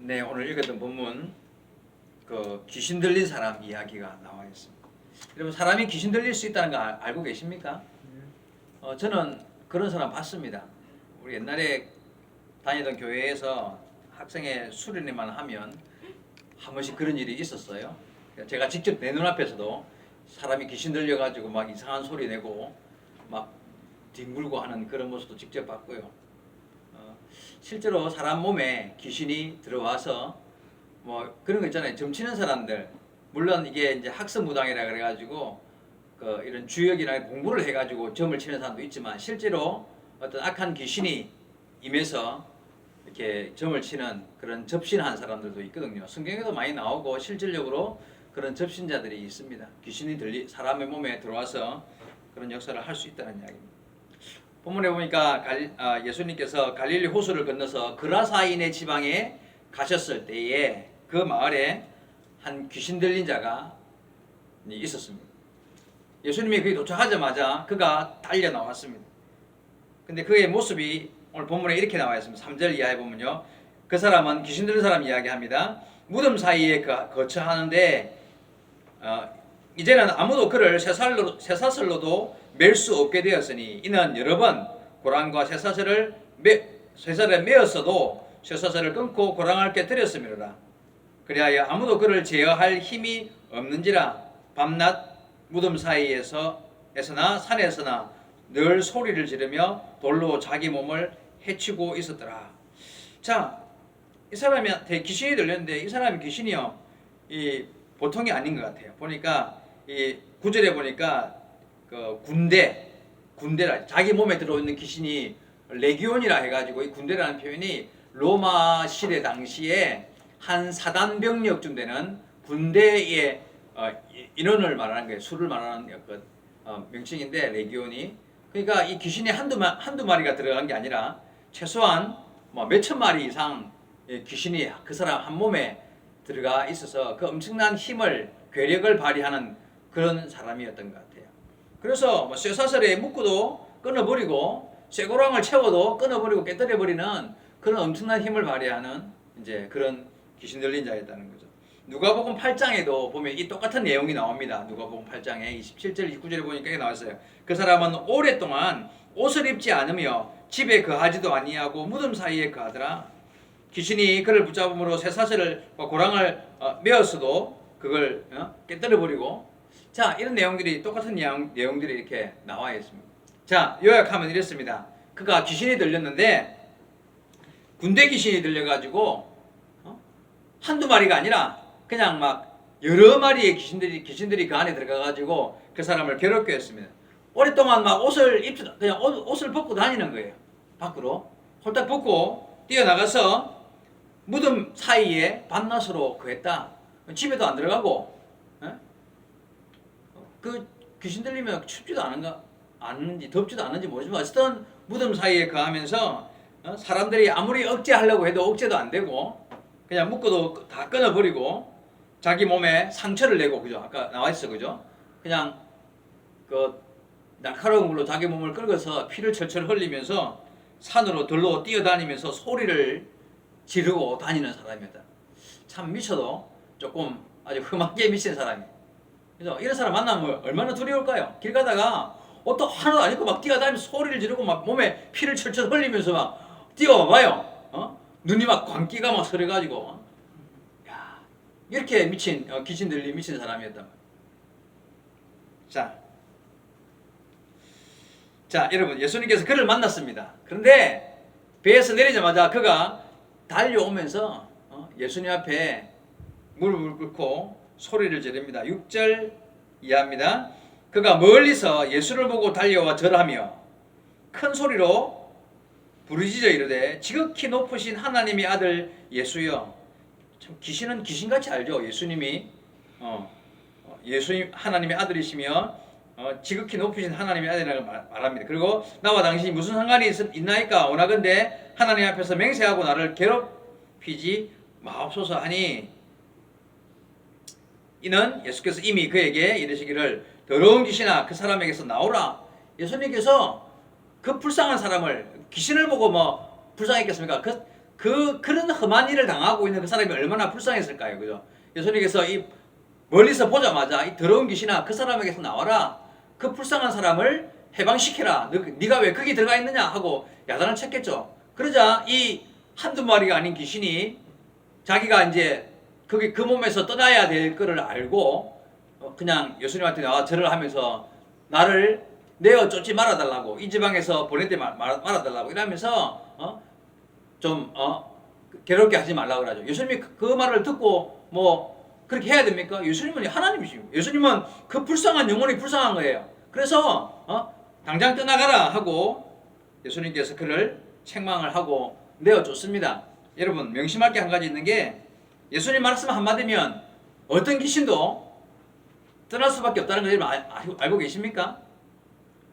네, 오늘 읽었던 본문 귀신 들린 사람 이야기가 나와 있습니다. 여러분, 사람이 귀신 들릴 수 있다는 거 알고 계십니까? 저는 그런 사람 봤습니다. 우리 옛날에 다니던 교회에서 학생의 수련회만 하면 한 번씩 그런 일이 있었어요. 제가 직접 내 눈앞에서도 사람이 귀신 들려가지고 막 이상한 소리 내고 막 뒹굴고 하는 그런 모습도 직접 봤고요. 실제로 사람 몸에 귀신이 들어와서 뭐 그런 거 있잖아요. 점치는 사람들, 물론 이게 이제 학습 무당이라 그래가지고 이런 주역이나 공부를 해가지고 점을 치는 사람도 있지만 실제로 어떤 악한 귀신이 임해서 이렇게 점을 치는 그런 접신한 사람들도 있거든요. 성경에도 많이 나오고 실질적으로 그런 접신자들이 있습니다. 귀신이 사람의 몸에 들어와서 그런 역사를 할 수 있다는 이야기입니다. 본문에 보니까 예수님께서 갈릴리 호수를 건너서 그라사인의 지방에 가셨을 때에 그 마을에 한 귀신 들린 자가 있었습니다. 예수님이 거기 도착하자마자 그가 달려 나왔습니다. 근데 그의 모습이 오늘 본문에 이렇게 나와 있습니다. 3절 이하에 보면요. 그 사람은 귀신 들린 사람 이야기합니다. 무덤 사이에 거처하는데 이제는 아무도 그를 쇠사슬로도 맬 수 없게 되었으니 이는 여러 번 고랑과 쇠사슬에 매었어도 쇠사슬을 끊고 고랑을 깨뜨렸음이로라. 그리하여 아무도 그를 제어할 힘이 없는지라 밤낮 무덤 사이에서나 산에서나 늘 소리를 지르며 돌로 자기 몸을 해치고 있었더라. 자, 이 사람한테 귀신이 들렸는데 이 사람이 귀신이요, 이 보통이 아닌 것 같아요. 보니까 이 9절에 보니까 군대라, 자기 몸에 들어있는 귀신이 레기온이라 해가지고 이 군대라는 표현이 로마 시대 당시에 한 사단병력쯤 되는 군대의 인원을 말하는 거예요. 수를 말하는 명칭인데 레기온이. 그러니까 이 귀신이 한두 마리가 들어간 게 아니라 최소한 몇천 마리 이상 귀신이 그 사람 한 몸에 들어가 있어서 그 엄청난 힘을, 괴력을 발휘하는 그런 사람이었던 것 같아요. 그래서 쇠사슬에 묶어도 끊어버리고 쇠고랑을 채워도 끊어버리고 깨뜨려버리는 그런 엄청난 힘을 발휘하는 이제 그런 귀신 들린 자였다는 거죠. 누가복음 8장에도 보면 이 똑같은 내용이 나옵니다. 누가복음 8장에 27절 29절에 보니까 이게 나왔어요. 그 사람은 오랫동안 옷을 입지 않으며 집에 거하지도 아니하고 무덤 사이에 거하더라. 귀신이 그를 붙잡음으로 쇠사슬을 고랑을 메었어도 그걸 깨뜨려버리고, 자, 이런 내용들이 똑같은 내용들이 이렇게 나와 있습니다. 자, 요약하면 이랬습니다. 그가 귀신이 들렸는데 군대 귀신이 들려가지고 한두 마리가 아니라 그냥 막 여러 마리의 귀신들이 그 안에 들어가가지고 그 사람을 괴롭게 했습니다. 오랫동안 막 그냥 옷을 벗고 다니는 거예요. 밖으로 홀딱 벗고 뛰어나가서 무덤 사이에 밤낮으로 거했다. 집에도 안 들어가고, 그 귀신 들리면 춥지도 않은지 덥지도 않은지 모르지만 어쨌든 무덤 사이에 거하면서 사람들이 아무리 억제하려고 해도 억제도 안 되고 그냥 묶어도 다 끊어버리고 자기 몸에 상처를 내고, 그죠? 아까 나와 있어, 그죠? 그냥 날카로운 걸로 자기 몸을 긁어서 피를 철철 흘리면서 산으로 들로 뛰어다니면서 소리를 지르고 다니는 사람이었다. 참 미쳐도 조금 아주 험하게 미친 사람이에요. 그래서 이런 사람 만나면 얼마나 두려울까요? 길 가다가 옷도 하나도 안 입고 막 뛰어다니면서 소리를 지르고 막 몸에 피를 철철 흘리면서 막 뛰어와봐요. 눈이 막 광기가 막 서려가지고, 야, 이렇게 미친 귀신 들린 미친 사람이었단 말이에요. 자, 여러분, 예수님께서 그를 만났습니다. 그런데 배에서 내리자마자 그가 달려오면서 예수님 앞에 무릎을 꿇고 소리를 지릅니다. 6절 이하입니다. 그가 멀리서 예수를 보고 달려와 절하며 큰 소리로 부르짖어 이르되 지극히 높으신 하나님의 아들 예수여. 참 귀신은 귀신같이 알죠. 예수님이 예수님 하나님의 아들이시며 지극히 높으신 하나님의 아들이라고 말합니다. 그리고 나와 당신이 무슨 상관이 있나이까? 오나건대 하나님 앞에서 맹세하고 나를 괴롭히지 마옵소서 하니, 이는 예수께서 이미 그에게 이르시기를 더러운 귀신아 그 사람에게서 나오라. 예수님께서 그 불쌍한 사람을, 귀신을 보고 불쌍했겠습니까? 그 그런 험한 일을 당하고 있는 그 사람이 얼마나 불쌍했을까요, 그죠? 예수님께서 이 멀리서 보자마자 이 더러운 귀신아 그 사람에게서 나와라. 그 불쌍한 사람을 해방시켜라. 네가 왜 거기 들어가 있느냐 하고 야단을 쳤겠죠. 그러자 이 한두 마리가 아닌 귀신이 자기가 이제 거기 그 몸에서 떠나야 될 거를 알고 그냥 예수님한테 나와 절을 하면서 나를 내어 쫓지 말아달라고 이 지방에서 보내지 말아달라고 이러면서 좀 괴롭게 하지 말라고 그러죠. 예수님이 그 말을 듣고 뭐 그렇게 해야 됩니까? 예수님은 하나님이시고 예수님은 그 불쌍한 영혼이 불쌍한 거예요. 그래서 당장 떠나가라 하고 예수님께서 그를 책망을 하고 내어줬습니다. 여러분 명심할 게 한 가지 있는 게 예수님 말씀 한마디면 어떤 귀신도 떠날 수밖에 없다는 걸 여러분 알고 계십니까?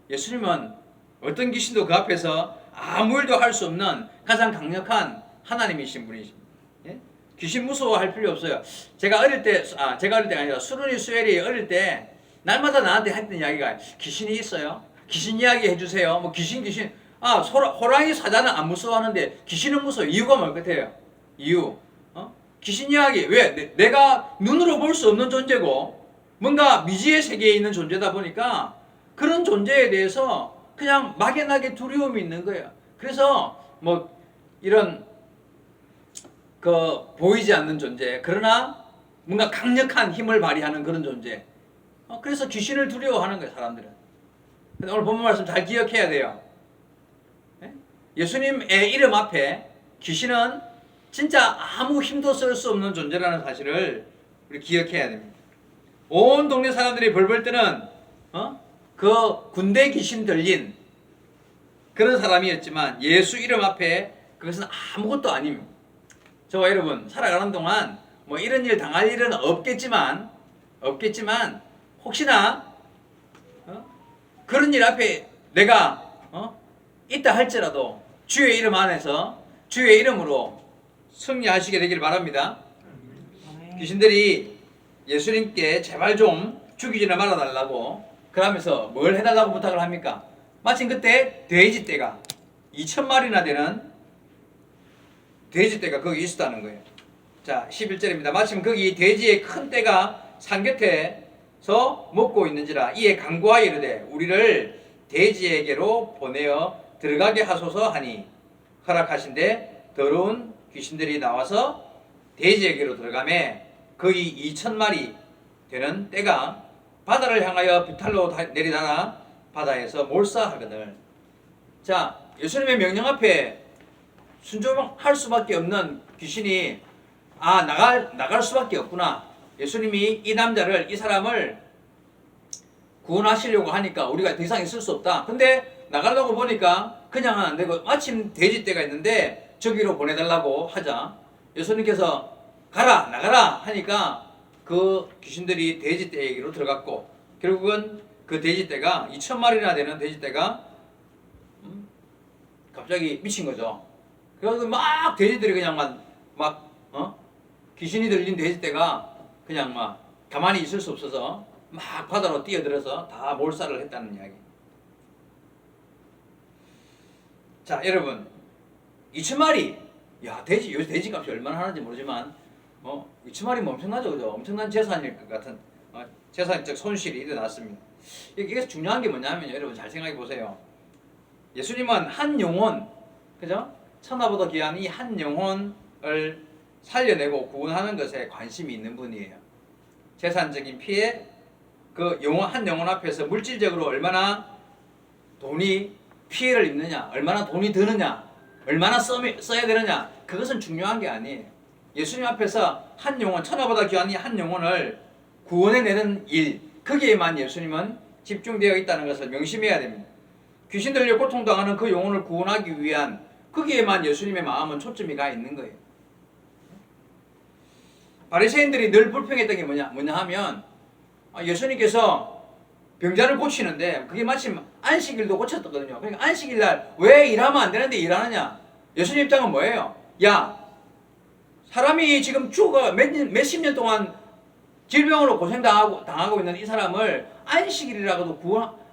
예수님은 어떤 귀신도 그 앞에서 아무 일도 할 수 없는 가장 강력한 하나님이신 분이십니다. 예? 귀신 무서워할 필요 없어요. 제가 어릴 때가 아니라 수른이 수엘이 어릴 때 날마다 나한테 했던 이야기가 귀신이 있어요. 귀신 이야기 해주세요. 뭐 귀신 호랑이 사자는 안 무서워하는데 귀신은 무서워. 이유가 뭘 같아요? 이유. 귀신 이야기 왜? 내가 눈으로 볼 수 없는 존재고 뭔가 미지의 세계에 있는 존재다 보니까 그런 존재에 대해서 그냥 막연하게 두려움이 있는 거예요. 그래서 뭐 이런 보이지 않는 존재 그러나 뭔가 강력한 힘을 발휘하는 그런 존재. 그래서 귀신을 두려워하는 거예요, 사람들은. 근데 오늘 본문 말씀 잘 기억해야 돼요. 예수님의 이름 앞에 귀신은 진짜 아무 힘도 쓸 수 없는 존재라는 사실을 우리 기억해야 됩니다. 온 동네 사람들이 벌벌 뜨는 그 군대 귀신 들린 그런 사람이었지만 예수 이름 앞에 그것은 아무것도 아닙니다. 저와 여러분 살아가는 동안 뭐 이런 일 당할 일은 없겠지만 혹시나 그런 일 앞에 내가 있다 할지라도 주의 이름 안에서 주의 이름으로 승리하시게 되길 바랍니다. 귀신들이 예수님께 제발 좀 죽이지나 말아달라고 그러면서 뭘 해달라고 부탁을 합니까? 마침 그때 돼지떼가 2,000마리나 되는 돼지떼가 거기 있었다는 거예요. 자 11절입니다. 마침 거기 돼지의 큰 떼가 산 곁에서 먹고 있는지라 이에 간구하여 이르되 우리를 돼지에게로 보내어 들어가게 하소서 하니 허락하신데 더러운 귀신들이 나와서 돼지에게로 들어가매 거의 2,000마리 되는 떼가 바다를 향하여 비탈로 내리다가 바다에서 몰사하거늘. 자 예수님의 명령 앞에 순종할 수밖에 없는 귀신이 나갈 수밖에 없구나. 예수님이 이 사람을 구원하시려고 하니까 우리가 더 이상 있을 수 없다. 근데 나가려고 보니까 그냥은 안 되고 마침 돼지떼가 있는데 저기로 보내달라고 하자 예수님께서 나가라 하니까 그 귀신들이 돼지떼에게로 들어갔고 결국은 그 돼지떼가 2,000마리나 되는 돼지떼가 갑자기 미친 거죠. 그래서 막 돼지들이 그냥 귀신이 들린 돼지떼가 그냥 막 가만히 있을 수 없어서 막 바다로 뛰어들어서 다 몰살을 했다는 이야기. 자 여러분 2,000마리 요새 돼지 값이 얼마나 하는지 모르지만 2,000마리면 엄청나죠, 그죠? 엄청난 재산일 것 같은 재산적 손실이 일어났습니다. 이게 중요한 게 뭐냐면 여러분 잘 생각해 보세요. 예수님은 한 영혼, 그죠? 천하보다 귀한 이 한 영혼을 살려내고 구원하는 것에 관심이 있는 분이에요. 재산적인 피해, 한 영혼 앞에서 물질적으로 얼마나 피해를 입느냐, 얼마나 돈이 드느냐, 얼마나 써야 되느냐, 그것은 중요한 게 아니에요. 예수님 앞에서 한 영혼, 천하보다 귀한 이 한 영혼을 구원해내는 일, 거기에만 예수님은 집중되어 있다는 것을 명심해야 됩니다. 귀신 들려 고통당하는 그 영혼을 구원하기 위한 거기에만 예수님의 마음은 초점이 가 있는 거예요. 바리새인들이 늘 불평했던 게 뭐냐 하면 예수님께서 병자를 고치는데 그게 마침 안식일도 고쳤거든요. 그러니까 안식일날 왜 일하면 안 되는데 일하느냐? 예수님 입장은 뭐예요? 사람이 지금 몇십 년 동안 질병으로 고생당하고 있는 이 사람을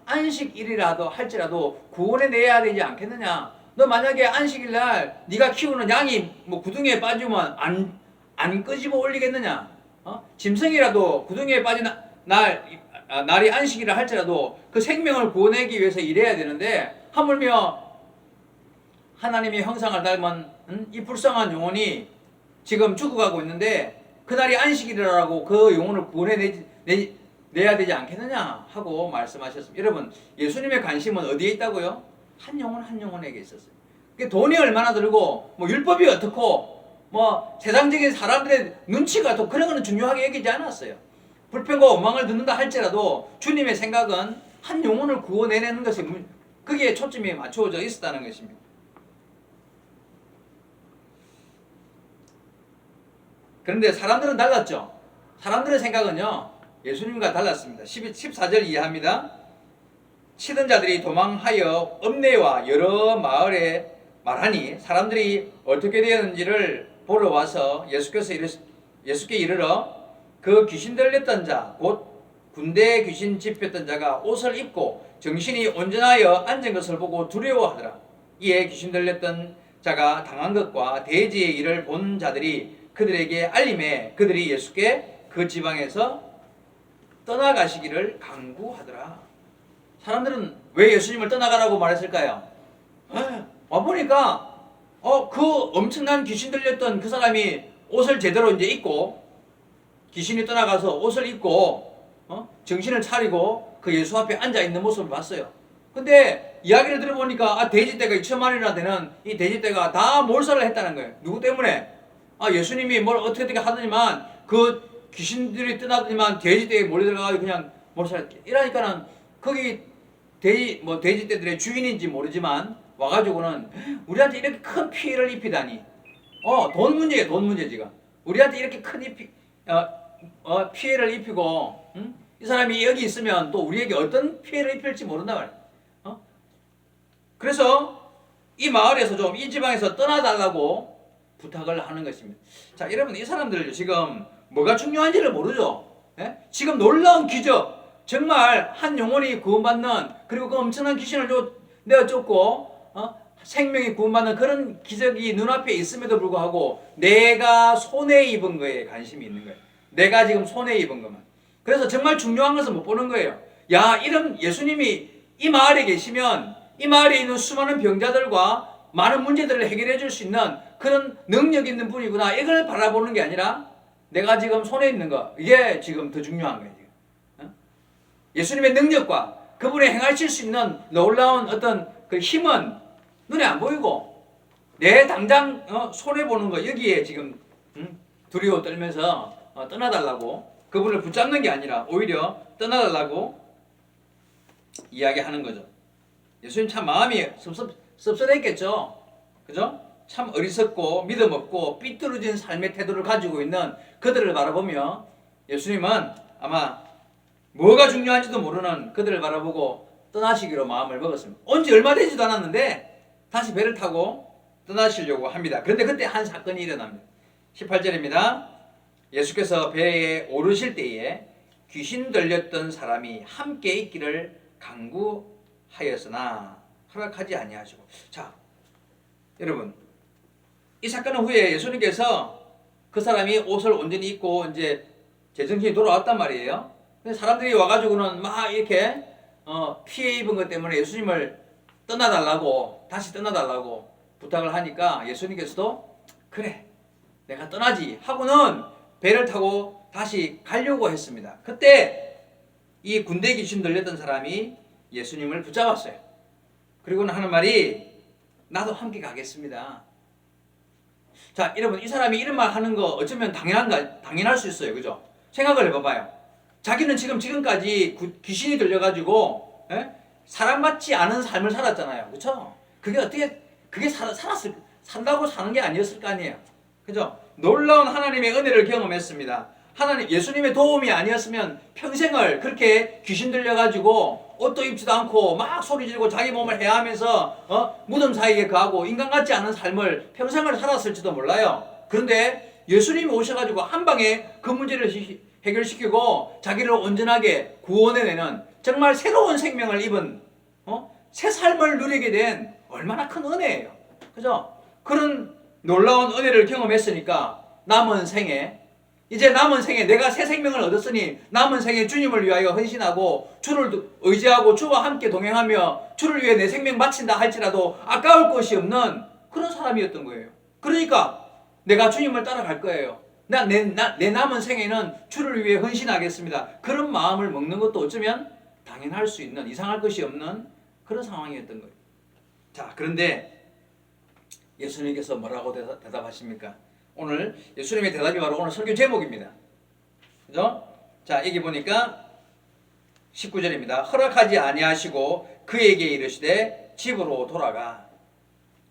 안식일이라도 할지라도 구원해내야 되지 않겠느냐? 너 만약에 안식일 날 네가 키우는 양이 뭐 구덩이에 빠지면 안 끄집어 올리겠느냐? 짐승이라도 구덩이에 빠진 날이 안식이라 할지라도 그 생명을 구원하기 위해서 일해야 되는데, 하물며 하나님의 형상을 닮은 이 불쌍한 영혼이 지금 죽어가고 있는데 그날이 안식일이라고 그 영혼을 구원해내야 되지 않겠느냐 하고 말씀하셨습니다. 여러분, 예수님의 관심은 어디에 있다고요? 한 영혼 한 영혼에게 있었어요. 돈이 얼마나 들고 뭐 율법이 어떻고 뭐 세상적인 사람들의 눈치가 어떻고 그런 거는 중요하게 여기지 않았어요. 불평과 원망을 듣는다 할지라도 주님의 생각은 한 영혼을 구원해내는 것이, 거기에 초점이 맞추어져 있었다는 것입니다. 그런데 사람들은 달랐죠. 사람들의 생각은요, 예수님과 달랐습니다. 14절 이해합니다. 치던 자들이 도망하여 읍내와 여러 마을에 말하니 사람들이 어떻게 되었는지를 보러 와서 예수께 이르러 그 귀신 들렸던 자, 곧 군대 귀신 집혔던 자가 옷을 입고 정신이 온전하여 앉은 것을 보고 두려워하더라. 이에 귀신 들렸던 자가 당한 것과 대지의 일을 본 자들이 그들에게 알림해 그들이 예수께 그 지방에서 떠나가시기를 강구하더라. 사람들은 왜 예수님을 떠나가라고 말했을까요? 와보니까 그 엄청난 귀신 들렸던 그 사람이 옷을 제대로 이제 입고, 귀신이 떠나가서 옷을 입고 정신을 차리고 그 예수 앞에 앉아 있는 모습을 봤어요. 근데 이야기를 들어보니까 돼지떼가 2천마리나 되는 이 돼지떼가 다 몰살을 했다는 거예요. 누구 때문에? 예수님이 뭘 어떻게 하더니만 그 귀신들이 떠나더니만 돼지떼에 몰려들어가지고 그냥 몰살했지. 이러니까는 거기 돼지떼들의 주인인지 모르지만 와가지고는 우리한테 이렇게 큰 피해를 입히다니. 돈 문제예요, 돈 문제 지금. 우리한테 이렇게 큰 피해를 입히고, 이 사람이 여기 있으면 또 우리에게 어떤 피해를 입힐지 모른단 말이에요. 그래서 이 마을에서 좀, 이 지방에서 떠나달라고 부탁을 하는 것입니다. 자, 여러분, 이 사람들 지금 뭐가 중요한지를 모르죠. 예? 지금 놀라운 기적, 정말 한 영혼이 구원받는, 그리고 그 엄청난 귀신을 내어 쫓고 생명이 구원받는 그런 기적이 눈앞에 있음에도 불구하고 내가 손해 입은 거에 관심이 있는 거예요. 내가 지금 손해 입은 것만. 그래서 정말 중요한 것은 못 보는 거예요. 야, 이런 예수님이 이 마을에 계시면 이 마을에 있는 수많은 병자들과 많은 문제들을 해결해 줄 수 있는 그런 능력 있는 분이구나, 이걸 바라보는 게 아니라 내가 지금 손에 있는 거, 이게 지금 더 중요한 거예요. 예수님의 능력과 그분이 행하실 수 있는 놀라운 어떤 그 힘은 눈에 안 보이고 내 당장 손해보는 거, 여기에 지금 두려워 떨면서 떠나달라고, 그분을 붙잡는 게 아니라 오히려 떠나달라고 이야기하는 거죠. 예수님 참 마음이 섭섭했겠죠. 그죠? 참 어리석고 믿음 없고 삐뚤어진 삶의 태도를 가지고 있는 그들을 바라보며 예수님은 아마 뭐가 중요한지도 모르는 그들을 바라보고 떠나시기로 마음을 먹었습니다. 온 지 얼마 되지도 않았는데 다시 배를 타고 떠나시려고 합니다. 그런데 그때 한 사건이 일어납니다. 18절입니다. 예수께서 배에 오르실 때에 귀신 들렸던 사람이 함께 있기를 강구하였으나 허락하지 아니하시고. 자, 여러분, 이 사건 후에 예수님께서 그 사람이 옷을 온전히 입고 이제 제정신이 돌아왔단 말이에요. 근데 사람들이 와가지고는 막 이렇게 피해 입은 것 때문에 예수님을 다시 떠나달라고 부탁을 하니까 예수님께서도 그래, 내가 떠나지 하고는 배를 타고 다시 가려고 했습니다. 그때 이 군대 귀신 들렸던 사람이 예수님을 붙잡았어요. 그리고는 하는 말이, 나도 함께 가겠습니다. 자, 여러분, 이 사람이 이런 말 하는 거 어쩌면 당연할 수 있어요. 그죠? 생각을 해봐봐요. 자기는 지금까지 귀신이 들려가지고 사람 같지 않은 삶을 살았잖아요. 그렇죠? 그게 산다고 사는 게 아니었을 거 아니에요. 그죠? 놀라운 하나님의 은혜를 경험했습니다. 예수님의 도움이 아니었으면 평생을 그렇게 귀신 들려가지고 옷도 입지도 않고 막 소리 지르고 자기 몸을 해하면서 무덤 사이에 거하고 인간 같지 않은 삶을 평생을 살았을지도 몰라요. 그런데 예수님이 오셔가지고 한 방에 그 문제를 해결시키고 자기를 온전하게 구원해내는 정말 새로운 생명을 입은 새 삶을 누리게 된 얼마나 큰 은혜예요. 그죠? 그런 놀라운 은혜를 경험했으니까 남은 생에 이제 남은 생에 내가 새 생명을 얻었으니 남은 생에 주님을 위하여 헌신하고 주를 의지하고 주와 함께 동행하며 주를 위해 내 생명 바친다 할지라도 아까울 것이 없는 그런 사람이었던 거예요. 그러니까 내가 주님을 따라갈 거예요. 내 남은 생에는 주를 위해 헌신하겠습니다. 그런 마음을 먹는 것도 어쩌면 당연할 수 있는, 이상할 것이 없는 그런 상황이었던 거예요. 자, 그런데 예수님께서 뭐라고 대답하십니까? 오늘 예수님의 대답이 바로 오늘 설교 제목입니다. 그죠? 자, 여기 보니까 19절입니다. 허락하지 아니하시고 그에게 이르시되 집으로 돌아가.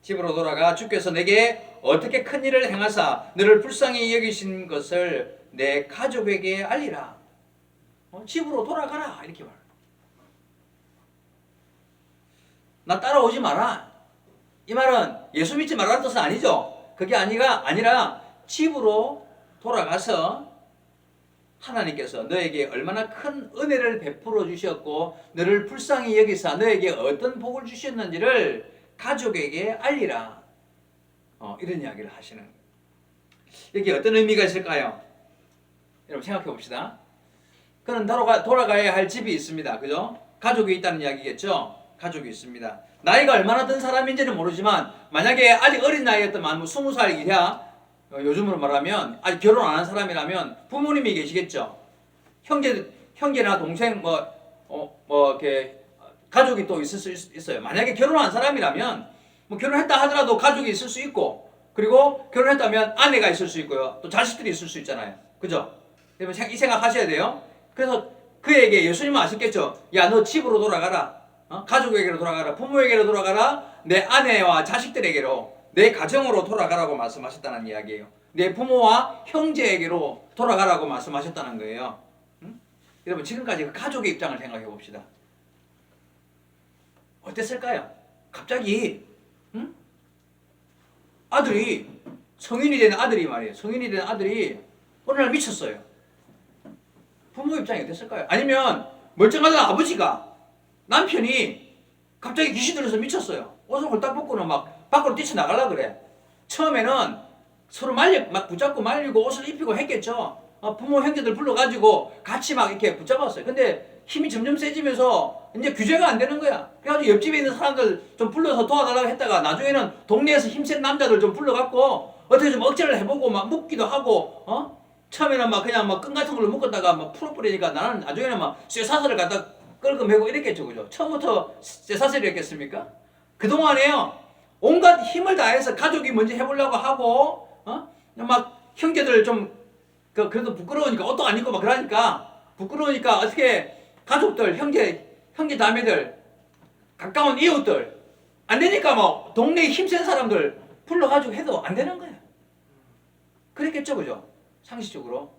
집으로 돌아가 주께서 내게 어떻게 큰 일을 행하사 너를 불쌍히 여기신 것을 내 가족에게 알리라. 집으로 돌아가라. 이렇게 말해요. 나 따라오지 마라. 이 말은 예수 믿지 말라는 뜻은 아니죠. 그게 아니라 집으로 돌아가서 하나님께서 너에게 얼마나 큰 은혜를 베풀어 주셨고 너를 불쌍히 여기사 너에게 어떤 복을 주셨는지를 가족에게 알리라. 이런 이야기를 하시는 거예요. 여기 어떤 의미가 있을까요? 여러분 생각해 봅시다. 그는 돌아가야 할 집이 있습니다. 그죠? 가족이 있다는 이야기겠죠? 가족이 있습니다. 나이가 얼마나 든 사람인지는 모르지만 만약에 아직 어린 나이였더만 20살 이하, 요즘으로 말하면 아직 결혼 안 한 사람이라면 부모님이 계시겠죠. 형제나 동생 이렇게 가족이 또 있을 수 있어요. 만약에 결혼한 사람이라면 결혼했다 하더라도 가족이 있을 수 있고, 그리고 결혼했다면 아내가 있을 수 있고요. 또 자식들이 있을 수 있잖아요. 그죠? 여러분 이 생각 하셔야 돼요. 그래서 그에게 예수님은 아셨겠죠. 야, 너 집으로 돌아가라. 가족에게로 돌아가라. 부모에게로 돌아가라. 내 아내와 자식들에게로, 내 가정으로 돌아가라고 말씀하셨다는 이야기예요. 내 부모와 형제에게로 돌아가라고 말씀하셨다는 거예요. 여러분 지금까지 그 가족의 입장을 생각해 봅시다. 어땠을까요? 갑자기 아들이, 성인이 된 아들이 말이에요. 성인이 된 아들이 어느 날 미쳤어요. 부모 입장이 어땠을까요? 아니면 멀쩡하던 아버지가, 남편이 갑자기 귀신 들려서 미쳤어요. 옷을 홀딱 벗고는 막 밖으로 뛰쳐나가려고 그래. 처음에는 서로 막 붙잡고 말리고 옷을 입히고 했겠죠. 부모 형제들 불러가지고 같이 막 이렇게 붙잡았어요. 근데 힘이 점점 세지면서 이제 규제가 안 되는 거야. 그래가지고 옆집에 있는 사람들 좀 불러서 도와달라고 했다가 나중에는 동네에서 힘센 남자들 좀 불러갖고 어떻게 좀 억제를 해보고 막 묶기도 하고, 처음에는 막 그냥 막 끈 같은 걸로 묶었다가 막 풀어버리니까 나는 나중에는 막 쇠사슬을 갖다 끌고 메고 이랬겠죠. 그죠? 처음부터 쇠사슬이었겠습니까? 그동안에요, 온갖 힘을 다해서 가족이 먼저 해보려고 하고, 막 형제들 좀, 그래도 부끄러우니까 옷도 안 입고 막 그러니까, 부끄러우니까 어떻게 가족들, 형제 자매들, 가까운 이웃들, 안 되니까 뭐, 동네에 힘센 사람들 불러가지고 해도 안 되는 거예요. 그랬겠죠. 그죠? 상식적으로.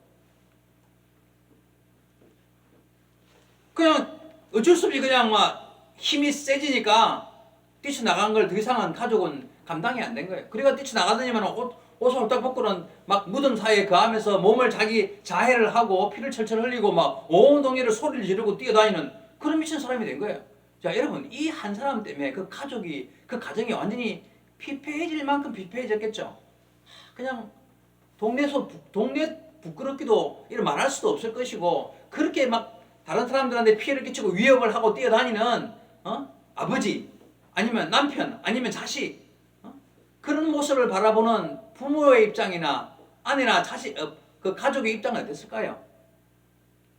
그냥 어쩔 수 없이 그냥 막 힘이 세지니까 뛰쳐나간 걸 더 이상은 가족은 감당이 안 된 거예요. 그러니까 뛰쳐나가더니만 옷을 홀딱 벗고는 막 무덤 사이에 거하면서 몸을 자기 자해를 하고 피를 철철 흘리고 막 온 동네를 소리를 지르고 뛰어다니는 그런 미친 사람이 된 거예요. 자, 여러분 이 한 사람 때문에 그 가정이 완전히 피폐해질 만큼 피폐해졌겠죠. 그냥 동네 부끄럽기도 이런 말할 수도 없을 것이고, 그렇게 막 다른 사람들한테 피해를 끼치고 위협을 하고 뛰어다니는 아버지, 아니면 남편, 아니면 자식, 그런 모습을 바라보는 부모의 입장이나 아내나 자식, 그 가족의 입장은 어땠을까요?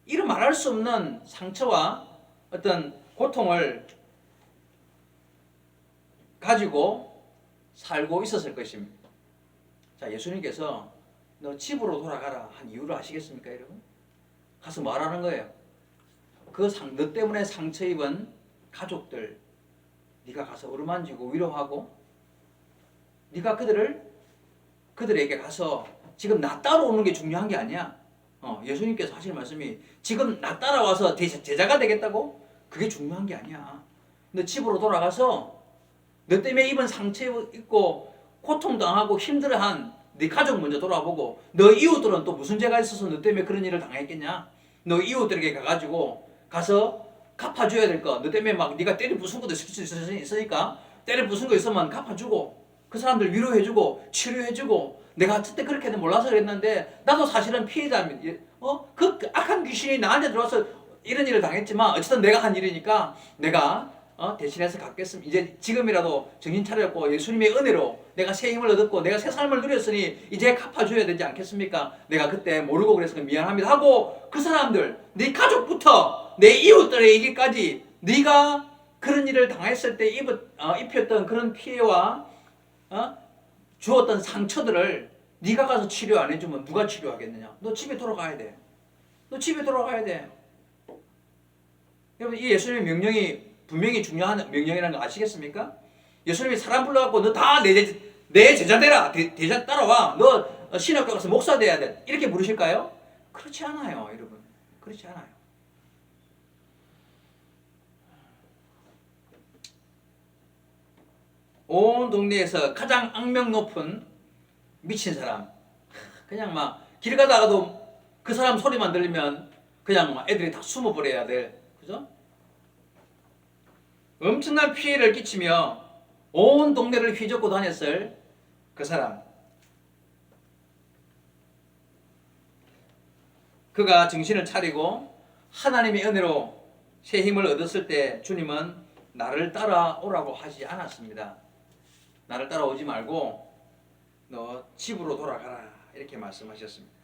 이런 말할 수 없는 상처와 어떤 고통을 가지고 살고 있었을 것입니다. 자, 예수님께서 너 집으로 돌아가라 한 이유를 아시겠습니까, 여러분? 가서 말하는 거예요. 너 때문에 상처 입은 가족들, 네가 가서 어루만지고 위로하고, 네가 그들에게 가서 지금 나 따라오는 게 중요한 게 아니야. 예수님께서 하시는 말씀이 지금 나 따라와서 제자가 되겠다고? 그게 중요한 게 아니야. 너 집으로 돌아가서 너 때문에 입은 상처 입고 고통당하고 힘들어한 네 가족 먼저 돌아보고, 너 이웃들은 또 무슨 죄가 있어서 너 때문에 그런 일을 당했겠냐? 너 이웃들에게 가서 갚아줘야 될 거. 너 때문에 막 네가 때려 부순 것도 있을 수 있으니까 때려 부순 거 있으면 갚아주고 그 사람들 위로해주고 치료해주고 내가 그때 그렇게는 몰라서 그랬는데 나도 사실은 피해자입니다. 그 악한 귀신이 나한테 들어와서 이런 일을 당했지만 어쨌든 내가 한 일이니까 내가 대신해서 갚겠습니다. 이제 지금이라도 정신 차렸고 예수님의 은혜로 내가 새 힘을 얻었고 내가 새 삶을 누렸으니 이제 갚아줘야 되지 않겠습니까? 내가 그때 모르고 그래서 미안합니다 하고 그 사람들 네 가족부터 내 이웃들의 얘기까지 네가 그런 일을 당했을 때 입혔던 그런 피해와 주었던 상처들을 네가 가서 치료 안 해주면 누가 치료하겠느냐? 너 집에 돌아가야 돼. 너 집에 돌아가야 돼. 여러분 이 예수님의 명령이 분명히 중요한 명령이라는 거 아시겠습니까? 예수님이 사람 불러갖고 너 다 내 제자 되라. 제자 따라와. 너 신학교 가서 목사 돼야 돼. 이렇게 부르실까요? 그렇지 않아요, 여러분. 그렇지 않아요. 온 동네에서 가장 악명 높은 미친 사람. 그냥 막 길 가다가도 그 사람 소리만 들리면 그냥 막 애들이 다 숨어버려야 돼. 그죠? 엄청난 피해를 끼치며 온 동네를 휘젓고 다녔을 그 사람. 그가 정신을 차리고 하나님의 은혜로 새 힘을 얻었을 때 주님은 나를 따라오라고 하지 않았습니다. 나를 따라오지 말고 너 집으로 돌아가라 이렇게 말씀하셨습니다.